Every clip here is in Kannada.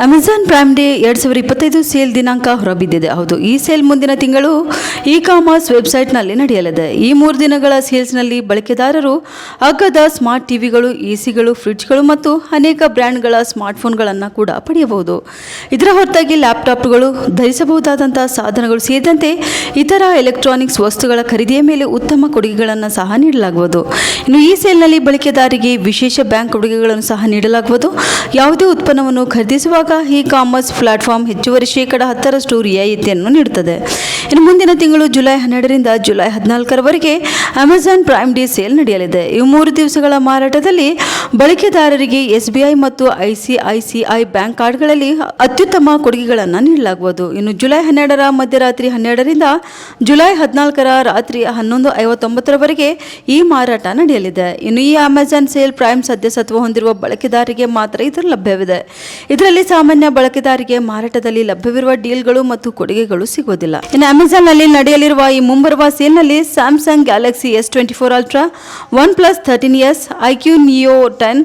ಅಮೆಜಾನ್ ಪ್ರೈಮ್ ಡೇ 2025 ಸೇಲ್ ದಿನಾಂಕ ಹೊರಬಿದ್ದಿದೆ. ಹೌದು, ಈ ಸೇಲ್ ಮುಂದಿನ ತಿಂಗಳು ಇ ಕಾಮರ್ಸ್ ವೆಬ್ಸೈಟ್ನಲ್ಲಿ ನಡೆಯಲಿದೆ. ಈ 3 ದಿನಗಳ ಸೇಲ್ಸ್ನಲ್ಲಿ ಬಳಕೆದಾರರು ಅಗ್ಗದ ಸ್ಮಾರ್ಟ್ ಟಿವಿಗಳು, ಎಸಿಗಳು, ಫ್ರಿಡ್ಜ್ಗಳು ಮತ್ತು ಅನೇಕ ಬ್ರ್ಯಾಂಡ್ಗಳ ಸ್ಮಾರ್ಟ್ಫೋನ್ಗಳನ್ನು ಕೂಡ ಪಡೆಯಬಹುದು. ಇದರ ಹೊರತಾಗಿ ಲ್ಯಾಪ್ಟಾಪ್ಗಳು, ಧರಿಸಬಹುದಾದಂತಹ ಸಾಧನಗಳು ಸೇರಿದಂತೆ ಇತರ ಎಲೆಕ್ಟ್ರಾನಿಕ್ಸ್ ವಸ್ತುಗಳ ಖರೀದಿಯ ಮೇಲೆ ಉತ್ತಮ ಕೊಡುಗೆಗಳನ್ನು ಸಹ ನೀಡಲಾಗುವುದು. ಇನ್ನು ಈ ಸೇಲ್ನಲ್ಲಿ ಬಳಕೆದಾರರಿಗೆ ವಿಶೇಷ ಬ್ಯಾಂಕ್ ಕೊಡುಗೆಗಳನ್ನು ಸಹ ನೀಡಲಾಗುವುದು. ಯಾವುದೇ ಉತ್ಪನ್ನವನ್ನು ಖರೀದಿಸುವಾಗ ಇ ಕಾಮರ್ಸ್ ಪ್ಲಾಟ್ಫಾರ್ಮ್ ಹೆಚ್ಚುವರಿ 10% ರಿಯಾಯಿತಿಯನ್ನು ನೀಡುತ್ತದೆ. ಇನ್ನು ಮುಂದಿನ ತಿಂಗಳು ಜುಲೈ 12ರಿಂದ ಜುಲೈ 14ರವರೆಗೆ ಅಮೆಜಾನ್ ಪ್ರೈಮ್ ಡೇ ಸೇಲ್ ನಡೆಯಲಿದೆ. ಈ 3 ದಿವಸಗಳ ಮಾರಾಟದಲ್ಲಿ ಬಳಕೆದಾರರಿಗೆ SBI ಮತ್ತು ICICI ಬ್ಯಾಂಕ್ ಕಾರ್ಡ್ಗಳಲ್ಲಿ ಅತ್ಯುತ್ತಮ ಕೊಡುಗೆಗಳನ್ನು ನೀಡಲಾಗುವುದು. ಇನ್ನು ಜುಲೈ 12ರ ಮಧ್ಯರಾತ್ರಿ 12ರಿಂದ ಜುಲೈ 14ರ ರಾತ್ರಿ 11:59ರವರೆಗೆ ಈ ಮಾರಾಟ ನಡೆಯಲಿದೆ. ಇನ್ನು ಈ ಅಮೆಜಾನ್ ಸೇಲ್ ಪ್ರೈಮ್ ಸದಸ್ಯತ್ವ ಹೊಂದಿರುವ ಬಳಕೆದಾರರಿಗೆ ಮಾತ್ರ ಇದು ಲಭ್ಯವಿದೆ. ಇದರಲ್ಲಿ ಸಾಮಾನ್ಯ ಬಳಕೆದಾರರಿಗೆ ಮಾರಾಟದಲ್ಲಿ ಲಭ್ಯವಿರುವ ಡೀಲ್ಗಳು ಮತ್ತು ಕೊಡುಗೆಗಳು ಸಿಗುವುದಿಲ್ಲ. ಇನ್ನು ಅಮೆಜಾನ್ ನಲ್ಲಿ ನಡೆಯಲಿರುವ ಈ ಮುಂಬರುವ ಸೇಲ್ನಲ್ಲಿ Samsung Galaxy S24 ultra, OnePlus 13s, IQ Neo 10,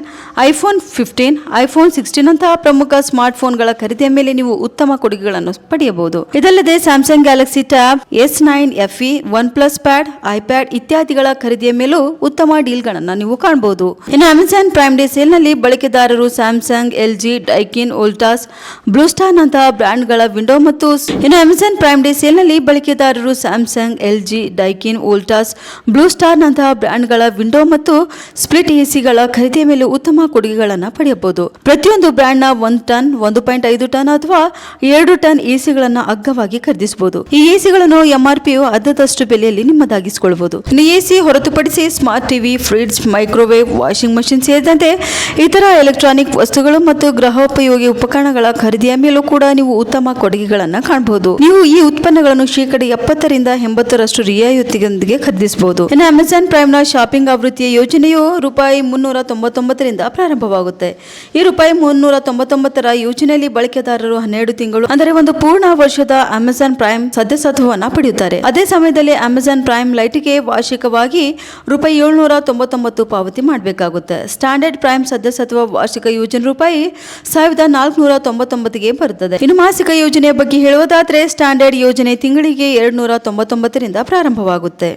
iPhone 15, iPhone 16 ಅಂತಹ ಪ್ರಮುಖ ಸ್ಮಾರ್ಟ್ ಫೋನ್ಗಳ ಖರೀದಿಯ ಮೇಲೆ ನೀವು ಉತ್ತಮ ಕೊಡುಗೆಗಳನ್ನು ಪಡೆಯಬಹುದು. ಇದಲ್ಲದೆ Samsung Galaxy tab, S9 FE, OnePlus pad, iPad ಇತ್ಯಾದಿಗಳ ಖರೀದಿಯ ಮೇಲೂ ಉತ್ತಮ ಡೀಲ್ಗಳನ್ನು ನೀವು ಕಾಣಬಹುದು. ಇನ್ನು ಅಮೆಜಾನ್ ಪ್ರೈಮ್ ಡೇ ಸೇಲ್ನಲ್ಲಿ ಬಳಕೆದಾರರು ಸ್ಯಾಮ್ಸಂಗ್, LG, ಡೈಕಿನ್, ವೋಲ್ಟಾಸ್, ಬ್ಲೂಸ್ಟಾರ್ ನಂತಹ ಬ್ರ್ಯಾಂಡ್ಗಳ ವಿಂಡೋ ಮತ್ತು ಇನ್ನು ಅಮೆಜಾನ್ ಪ್ರೈಮ್ ಡೇ ಸೇಲ್ನಲ್ಲಿ ಬಳಕೆದಾರರು ಸ್ಯಾಮ್ಸಂಗ್, LG, ಡೈಕಿನ್, ವೋಲ್ಟಾಸ್, ಬ್ಲೂಸ್ಟಾರ್ ನಂತಹ ಬ್ರ್ಯಾಂಡ್ಗಳ ವಿಂಡೋ ಮತ್ತು ಸ್ಪ್ಲಿಟ್ ಎಸಿಗಳ ಖರೀದಿಯ ಮೇಲೆ ಉತ್ತಮ ಕೊಡುಗೆಗಳನ್ನು ಪಡೆಯಬಹುದು. ಪ್ರತಿಯೊಂದು ಬ್ರ್ಯಾಂಡ್ನ 1 ಟನ್, 1.5 ಟನ್ ಅಥವಾ 2 ಟನ್ ಎಸಿಗಳನ್ನು ಅಗ್ಗವಾಗಿ ಖರೀದಿಸಬಹುದು. ಈ ಎಸಿಗಳನ್ನು MRPಯು ಅರ್ಧದಷ್ಟು ಬೆಲೆಯಲ್ಲಿ ನಿಮ್ಮದಾಗಿಸಿಕೊಳ್ಳಬಹುದು. ಇನ್ನು ಎಸಿ ಹೊರತುಪಡಿಸಿ smart TV, fridge, microwave, washing machine ಸೇರಿದಂತೆ ಇತರ ಎಲೆಕ್ಟ್ರಾನಿಕ್ ವಸ್ತುಗಳು ಮತ್ತು ಗೃಹೋಪಯೋಗಿ ಉಪಕರಣಗಳ ಖರೀದಿಯ ಮೇಲೂ ಕೂಡ ನೀವು ಉತ್ತಮ ಕೊಡುಗೆಗಳನ್ನು ಕಾಣಬಹುದು. ನೀವು ಈ ಉತ್ಪನ್ನಗಳನ್ನು 70% ರಿಂದ 80% ರಿಯಾಯಿತಿಯೊಂದಿಗೆ ಖರೀದಿಸಬಹುದು. ಇನ್ನು ಅಮೆಜಾನ್ ಪ್ರೈಮ್ ನ ಶಾಪಿಂಗ್ ಆವೃತ್ತಿಯ ಯೋಜನೆಯು ₹399ರಿಂದ ಪ್ರಾರಂಭವಾಗುತ್ತೆ. ಈ ₹399ರ ಯೋಜನೆಯಲ್ಲಿ ಬಳಕೆದಾರರು 12 ತಿಂಗಳು ಅಂದರೆ ಒಂದು ಪೂರ್ಣ ವರ್ಷದ ಅಮೆಜಾನ್ ಪ್ರೈಮ್ ಸದಸ್ಯತ್ವವನ್ನು ಪಡೆಯುತ್ತಾರೆ. ಅದೇ ಸಮಯದಲ್ಲಿ ಅಮೆಜಾನ್ ಪ್ರೈಮ್ ಲೈಟ್ಗೆ ವಾರ್ಷಿಕವಾಗಿ ₹799 ಪಾವತಿ ಮಾಡಬೇಕಾಗುತ್ತೆ. ಸ್ಟ್ಯಾಂಡರ್ಡ್ ಪ್ರೈಮ್ ಸದಸ್ಯತ್ವ ವಾರ್ಷಿಕ ಯೋಜನೆ ₹1499ಗೆ ಬರುತ್ತದೆ. ಇನ್ನು ಮಾಸಿಕ ಯೋಜನೆಯ ಬಗ್ಗೆ ಹೇಳುವುದಾದರೆ ಸ್ಟ್ಯಾಂಡರ್ಡ್ ಯೋಜನೆ ತಿಂಗಳಿಗೆ ₹299ರಿಂದ ಪ್ರಾರಂಭವಾಗುತ್ತೆ.